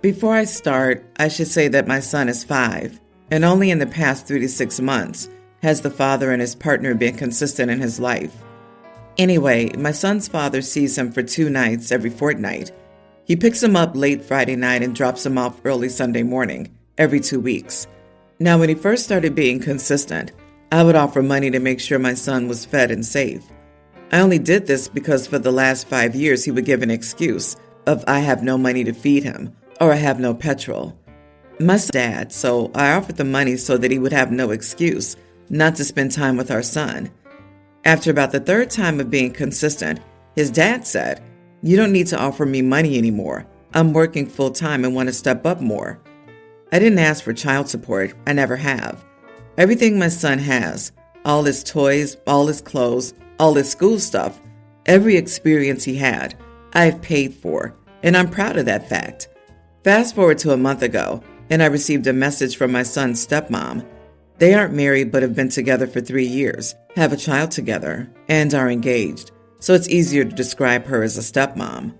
Before I start, I should say that my son is 5, and only in the past 3 to 6 months has the father and his partner been consistent in his life. Anyway, my son's father sees him for 2 nights every fortnight. He picks him up late Friday night and drops him off early Sunday morning, every 2 weeks. Now, when he first started being consistent, I would offer money to make sure my son was fed and safe. I only did this because for the last 5 years he would give an excuse of I have no money to feed him or I have no petrol. My son's dad, so I offered the money so that he would have no excuse not to spend time with our son. After about the 3rd time of being consistent, his dad said, "You don't need to offer me money anymore. I'm working full time and want to step up more." I didn't ask for child support. I never have. Everything my son has, all his toys, all his clothes, all his school stuff, every experience he had, I've paid for, and I'm proud of that fact. Fast forward to a month ago, and I received a message from my son's stepmom. They aren't married but have been together for 3 years, have a child together, and are engaged, so it's easier to describe her as a stepmom.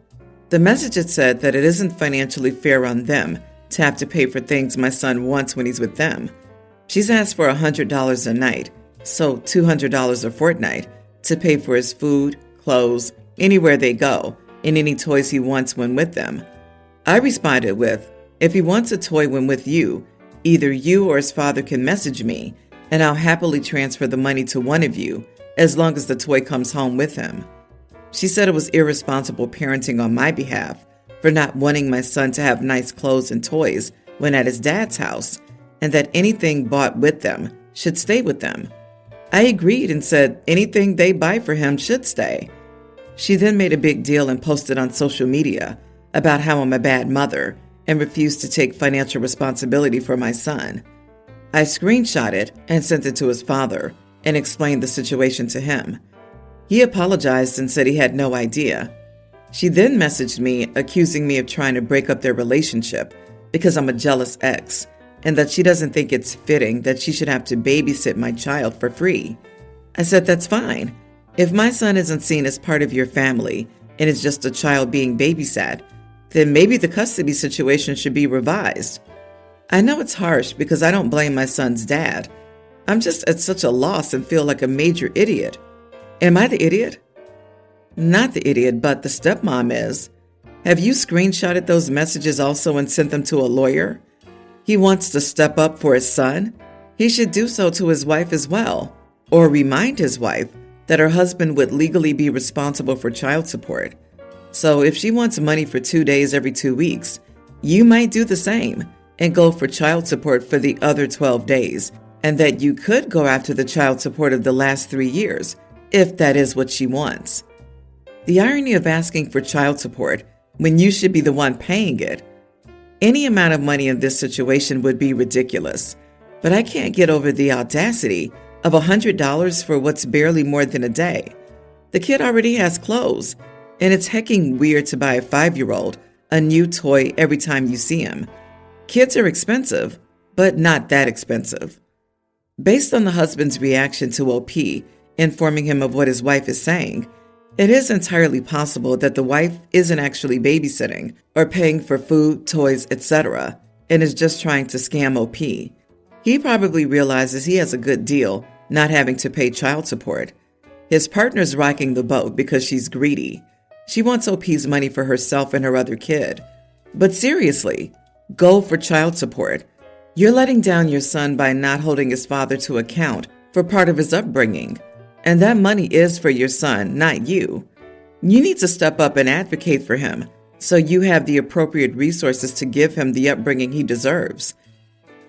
The message had said that it isn't financially fair on them to have to pay for things my son wants when he's with them. She's asked for $100 a night, so $200 a fortnight, to pay for his food, clothes, anywhere they go, and any toys he wants when with them. I responded with, if he wants a toy when with you, either you or his father can message me, and I'll happily transfer the money to one of you, as long as the toy comes home with him. She said it was irresponsible parenting on my behalf for not wanting my son to have nice clothes and toys when at his dad's house, and that anything bought with them should stay with them. I agreed and said anything they buy for him should stay. She then made a big deal and posted on social media about how I'm a bad mother and refused to take financial responsibility for my son. I screenshot it and sent it to his father and explained the situation to him. He apologized and said he had no idea. She then messaged me accusing me of trying to break up their relationship because I'm a jealous ex, and that she doesn't think it's fitting that she should have to babysit my child for free. I said, that's fine. If my son isn't seen as part of your family and is just a child being babysat, then maybe the custody situation should be revised. I know it's harsh because I don't blame my son's dad. I'm just at such a loss and feel like a major idiot. Am I the idiot? Not the idiot, but the stepmom is. Have you screenshotted those messages also and sent them to a lawyer? He wants to step up for his son. He should do so to his wife as well, or remind his wife that her husband would legally be responsible for child support. So if she wants money for 2 days every 2 weeks, you might do the same and go for child support for the other 12 days, and that you could go after the child support of the last 3 years, if that is what she wants. The irony of asking for child support when you should be the one paying it. Any amount of money in this situation would be ridiculous, but I can't get over the audacity of $100 for what's barely more than a day. The kid already has clothes, and it's hecking weird to buy a 5-year-old a new toy every time you see him. Kids are expensive, but not that expensive. Based on the husband's reaction to OP, informing him of what his wife is saying, it is entirely possible that the wife isn't actually babysitting or paying for food, toys, etc., and is just trying to scam OP. He probably realizes he has a good deal not having to pay child support. His partner's rocking the boat because she's greedy. She wants OP's money for herself and her other kid. But seriously, go for child support. You're letting down your son by not holding his father to account for part of his upbringing. And that money is for your son, not you. You need to step up and advocate for him so you have the appropriate resources to give him the upbringing he deserves.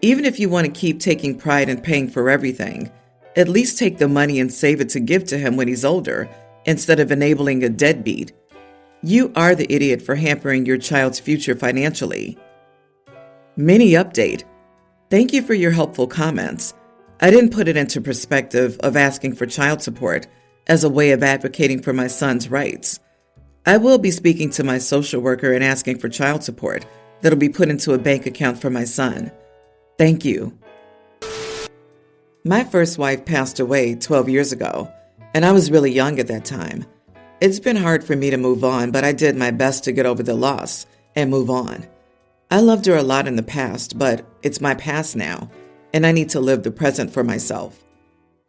Even if you want to keep taking pride in paying for everything, at least take the money and save it to give to him when he's older, instead of enabling a deadbeat. You are the idiot for hampering your child's future financially. Mini update. Thank you for your helpful comments. I didn't put it into perspective of asking for child support as a way of advocating for my son's rights. I will be speaking to my social worker and asking for child support that'll be put into a bank account for my son. Thank you. My first wife passed away 12 years ago, and I was really young at that time. It's been hard for me to move on, but I did my best to get over the loss and move on. I loved her a lot in the past, but it's my past now, and I need to live the present for myself.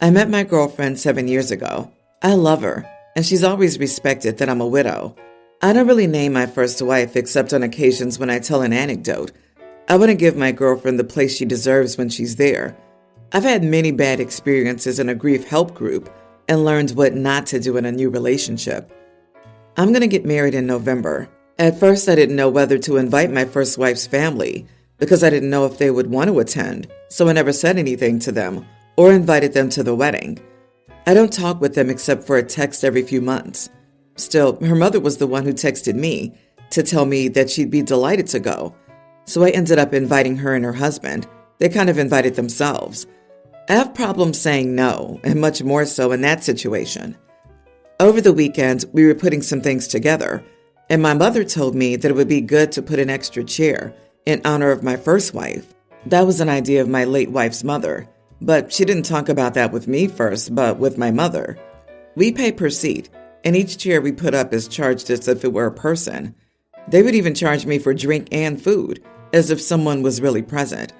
I met my girlfriend 7 years ago. I love her, and she's always respected that I'm a widow. I don't really name my first wife except on occasions when I tell an anecdote. I want to give my girlfriend the place she deserves when she's there. I've had many bad experiences in a grief help group and learned what not to do in a new relationship. I'm going to get married in November. At first, I didn't know whether to invite my first wife's family because I didn't know if they would want to attend, so I never said anything to them or invited them to the wedding. I don't talk with them except for a text every few months. Still, her mother was the one who texted me to tell me that she'd be delighted to go, so I ended up inviting her and her husband. They kind of invited themselves. I have problems saying no, and much more so in that situation. Over the weekend, we were putting some things together, and my mother told me that it would be good to put an extra chair in honor of my first wife. That was an idea of my late wife's mother, but she didn't talk about that with me first, but with my mother. We pay per seat, and each chair we put up is charged as if it were a person. They would even charge me for drink and food, as if someone was really present.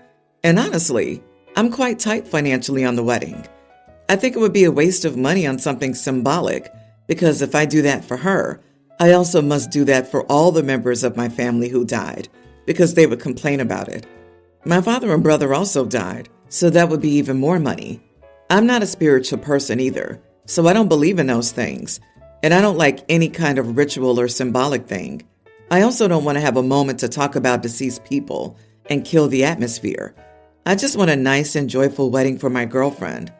And honestly, I'm quite tight financially on the wedding. I think it would be a waste of money on something symbolic, because if I do that for her, I also must do that for all the members of my family who died, because they would complain about it. My father and brother also died, so that would be even more money. I'm not a spiritual person either, so I don't believe in those things, and I don't like any kind of ritual or symbolic thing. I also don't want to have a moment to talk about deceased people and kill the atmosphere. I just want a nice and joyful wedding for my girlfriend.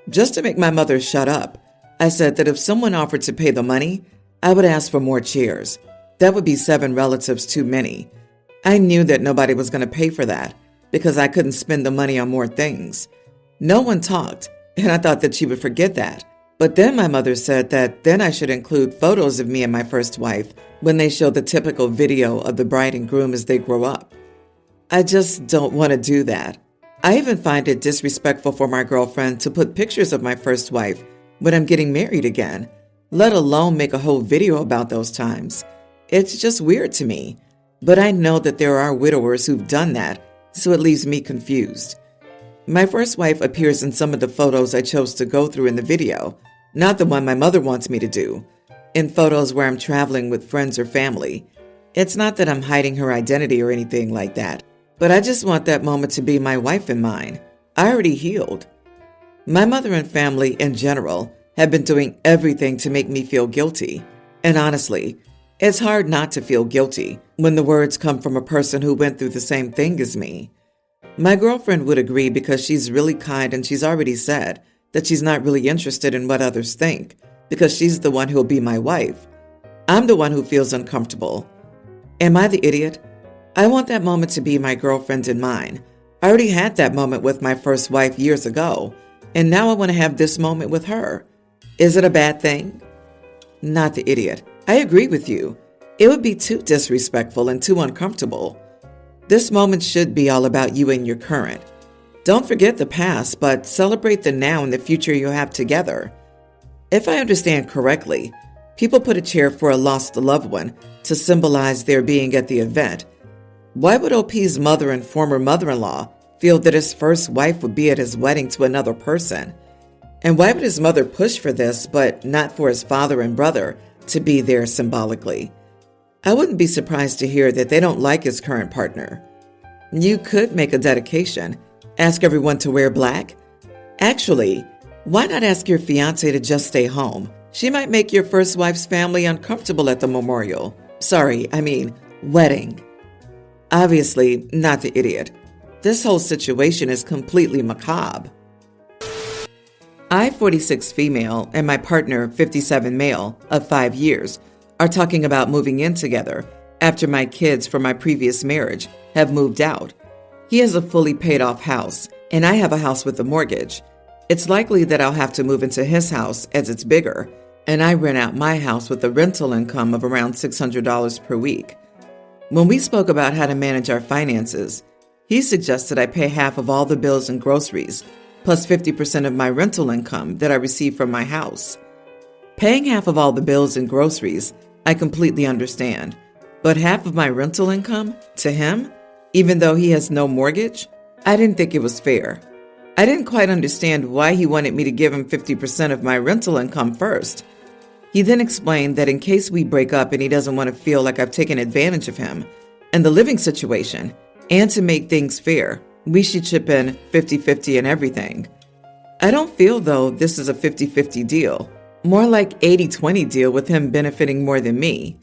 Just to make my mother shut up, I said that if someone offered to pay the money, I would ask for more chairs. That would be 7 relatives too many. I knew that nobody was going to pay for that because I couldn't spend the money on more things. No one talked, and I thought that she would forget that. But then my mother said that then I should include photos of me and my first wife when they show the typical video of the bride and groom as they grow up. I just don't want to do that. I even find it disrespectful for my girlfriend to put pictures of my first wife when I'm getting married again, let alone make a whole video about those times. It's just weird to me. But I know that there are widowers who've done that, so it leaves me confused. My first wife appears in some of the photos I chose to go through in the video, not the one my mother wants me to do, in photos where I'm traveling with friends or family. It's not that I'm hiding her identity or anything like that, but I just want that moment to be my wife and mine. I already healed. My mother and family in general have been doing everything to make me feel guilty. And honestly, it's hard not to feel guilty when the words come from a person who went through the same thing as me. My girlfriend would agree because she's really kind and she's already said that she's not really interested in what others think because she's the one who'll be my wife. I'm the one who feels uncomfortable. Am I the idiot? I want that moment to be my girlfriend and mine. I already had that moment with my first wife years ago, and now I want to have this moment with her. Is it a bad thing? Not the idiot. I agree with you. It would be too disrespectful and too uncomfortable. This moment should be all about you and your current. Don't forget the past, but celebrate the now and the future you have together. If I understand correctly, people put a chair for a lost loved one to symbolize their being at the event. Why would OP's mother and former mother-in-law feel that his first wife would be at his wedding to another person? And why would his mother push for this, but not for his father and brother to be there symbolically? I wouldn't be surprised to hear that they don't like his current partner. You could make a dedication. Ask everyone to wear black. Actually, why not ask your fiancé to just stay home? She might make your first wife's family uncomfortable at the memorial. Wedding. Obviously, not the idiot. This whole situation is completely macabre. I, 46 female, and my partner, 57 male, of 5 years, are talking about moving in together after my kids from my previous marriage have moved out. He has a fully paid off house, and I have a house with a mortgage. It's likely that I'll have to move into his house as it's bigger, and I rent out my house with a rental income of around $600 per week. When we spoke about how to manage our finances, he suggested I pay half of all the bills and groceries, plus 50% of my rental income that I receive from my house. Paying half of all the bills and groceries, I completely understand. But half of my rental income to him, even though he has no mortgage? I didn't think it was fair. I didn't quite understand why he wanted me to give him 50% of my rental income first. He then explained that in case we break up and he doesn't want to feel like I've taken advantage of him and the living situation, and to make things fair, we should chip in 50-50 in everything. I don't feel, though, this is a 50-50 deal. More like 80-20 deal with him benefiting more than me.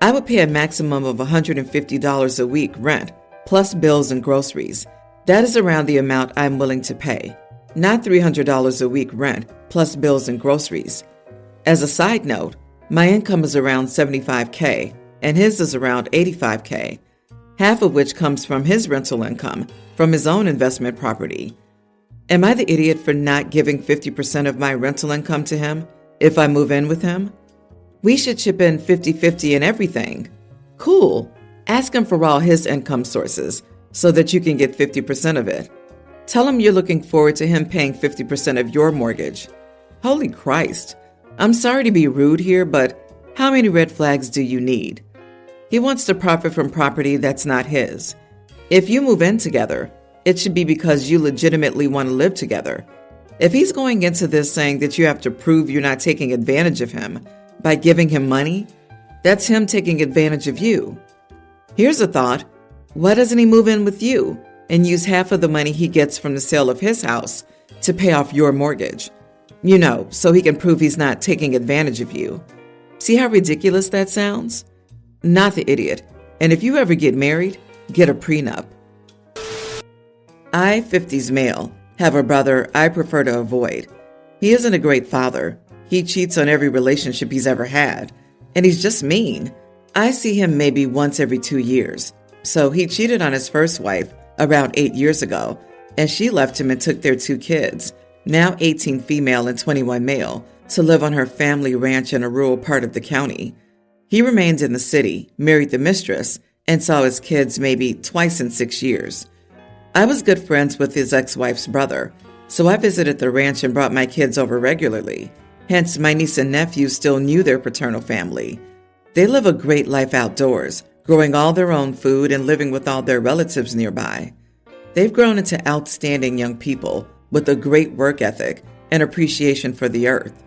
I would pay a maximum of $150 a week rent, plus bills and groceries. That is around the amount I'm willing to pay, not $300 a week rent, plus bills and groceries. As a side note, my income is around $75K, and his is around $85K, half of which comes from his rental income from his own investment property. Am I the idiot for not giving 50% of my rental income to him if I move in with him? We should chip in 50-50 in everything. Cool. Ask him for all his income sources so that you can get 50% of it. Tell him you're looking forward to him paying 50% of your mortgage. Holy Christ. I'm sorry to be rude here, but how many red flags do you need? He wants to profit from property that's not his. If you move in together, it should be because you legitimately want to live together. If he's going into this saying that you have to prove you're not taking advantage of him by giving him money, that's him taking advantage of you. Here's a thought. Why doesn't he move in with you and use half of the money he gets from the sale of his house to pay off your mortgage? You know, so he can prove he's not taking advantage of you. See how ridiculous that sounds? Not the idiot. And if you ever get married, get a prenup. I, 50s male, have a brother I prefer to avoid. He isn't a great father. He cheats on every relationship he's ever had. And he's just mean. I see him maybe once every 2 years. So he cheated on his first wife around 8 years ago, and she left him and took their 2 kids, now 18 female and 21 male, to live on her family ranch in a rural part of the county. He remained in the city, married the mistress, and saw his kids maybe twice in 6 years. I was good friends with his ex-wife's brother, so I visited the ranch and brought my kids over regularly. Hence, my niece and nephew still knew their paternal family. They live a great life outdoors, growing all their own food and living with all their relatives nearby. They've grown into outstanding young people with a great work ethic and appreciation for the earth.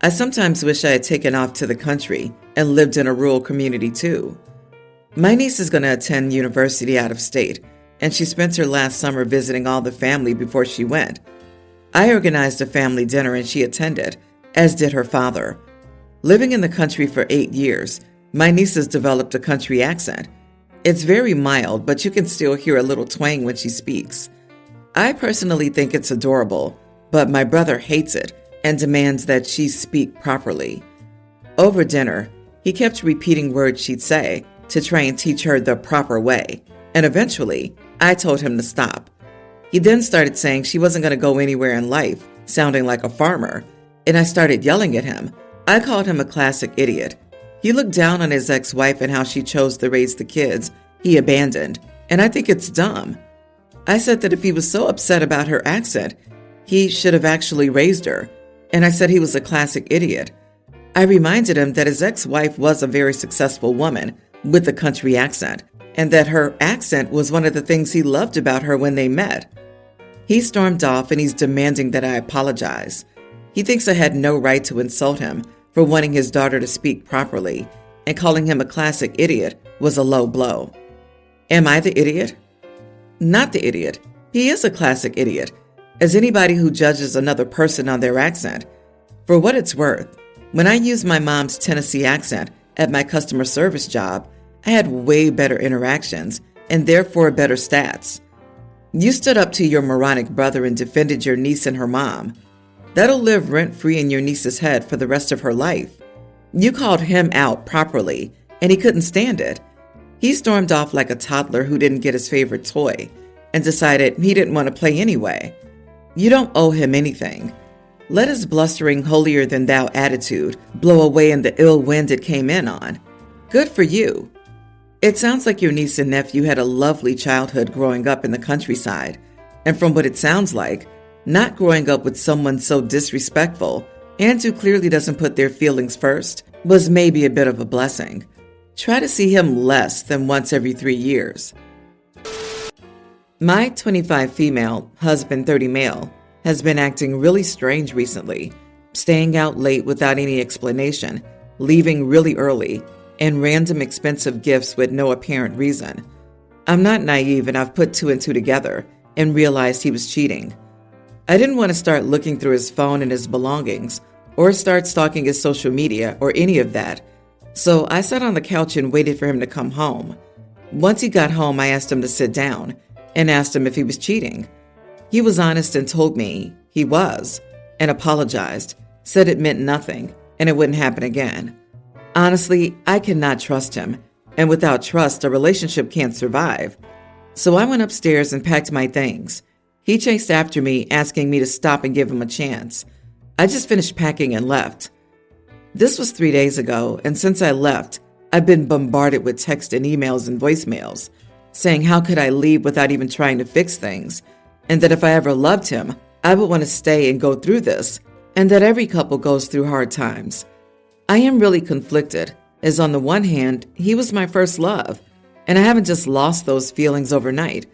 I sometimes wish I had taken off to the country and lived in a rural community too. My niece is going to attend university out of state, and she spent her last summer visiting all the family before she went. I organized a family dinner and she attended, as did her father. Living in the country for 8 years, my niece has developed a country accent. It's very mild, but you can still hear a little twang when she speaks. I personally think it's adorable, but my brother hates it and demands that she speak properly. Over dinner, he kept repeating words she'd say to try and teach her the proper way, and eventually, I told him to stop. He then started saying she wasn't going to go anywhere in life, sounding like a farmer, and I started yelling at him. I called him a classic idiot. He looked down on his ex-wife and how she chose to raise the kids he abandoned, and I think it's dumb. I said that if he was so upset about her accent, he should have actually raised her, and I said he was a classic idiot. I reminded him that his ex-wife was a very successful woman with a country accent, and that her accent was one of the things he loved about her when they met. He stormed off and he's demanding that I apologize. He thinks I had no right to insult him for wanting his daughter to speak properly, and calling him a classic idiot was a low blow. Am I the idiot? Not the idiot. He is a classic idiot, as anybody who judges another person on their accent. For what it's worth, when I used my mom's Tennessee accent at my customer service job, I had way better interactions and therefore better stats. You stood up to your moronic brother and defended your niece and her mom. That'll live rent-free in your niece's head for the rest of her life. You called him out properly, and he couldn't stand it. He stormed off like a toddler who didn't get his favorite toy and decided he didn't want to play anyway. You don't owe him anything. Let his blustering holier-than-thou attitude blow away in the ill wind it came in on. Good for you. It sounds like your niece and nephew had a lovely childhood growing up in the countryside, and from what it sounds like, not growing up with someone so disrespectful and who clearly doesn't put their feelings first was maybe a bit of a blessing. Try to see him less than once every 3 years. My 25 female, husband 30 male, has been acting really strange recently, staying out late without any explanation, leaving really early, and random expensive gifts with no apparent reason. I'm not naive, and I've put 2 and 2 together and realized he was cheating. I didn't want to start looking through his phone and his belongings, or start stalking his social media or any of that. So I sat on the couch and waited for him to come home. Once he got home, I asked him to sit down and asked him if he was cheating. He was honest and told me he was, and apologized, said it meant nothing and it wouldn't happen again. Honestly, I cannot trust him, and without trust, a relationship can't survive. So I went upstairs and packed my things. He chased after me, asking me to stop and give him a chance. I just finished packing and left. This was 3 days ago, and since I left, I've been bombarded with texts and emails and voicemails, saying how could I leave without even trying to fix things, and that if I ever loved him, I would want to stay and go through this, and that every couple goes through hard times. I am really conflicted, as on the one hand, he was my first love, and I haven't just lost those feelings overnight.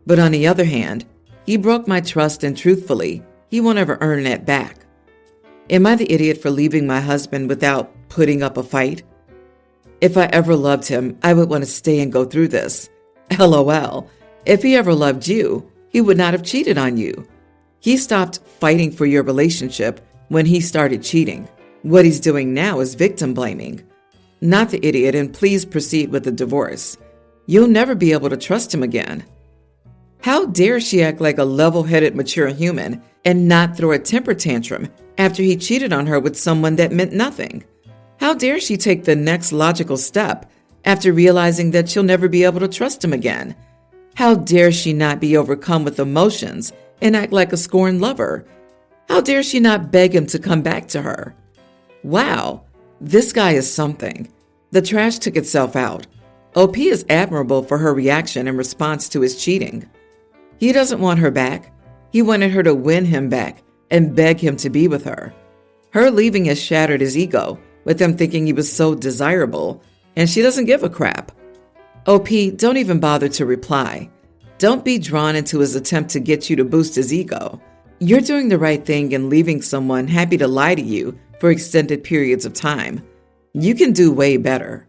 But on the other hand, he broke my trust, and truthfully, he won't ever earn that back. Am I the idiot for leaving my husband without putting up a fight? If I ever loved him, I would want to stay and go through this. LOL. If he ever loved you, he would not have cheated on you. He stopped fighting for your relationship when he started cheating. What he's doing now is victim blaming. Not the idiot, and please proceed with the divorce. You'll never be able to trust him again. How dare she act like a level-headed, mature human and not throw a temper tantrum after he cheated on her with someone that meant nothing? How dare she take the next logical step after realizing that she'll never be able to trust him again? How dare she not be overcome with emotions and act like a scorned lover? How dare she not beg him to come back to her? Wow, this guy is something. The trash took itself out. OP is admirable for her reaction in response to his cheating. He doesn't want her back. He wanted her to win him back and beg him to be with her. Her leaving has shattered his ego, with him thinking he was so desirable, and she doesn't give a crap. OP, don't even bother to reply. Don't be drawn into his attempt to get you to boost his ego. You're doing the right thing in leaving someone happy to lie to you for extended periods of time. You can do way better.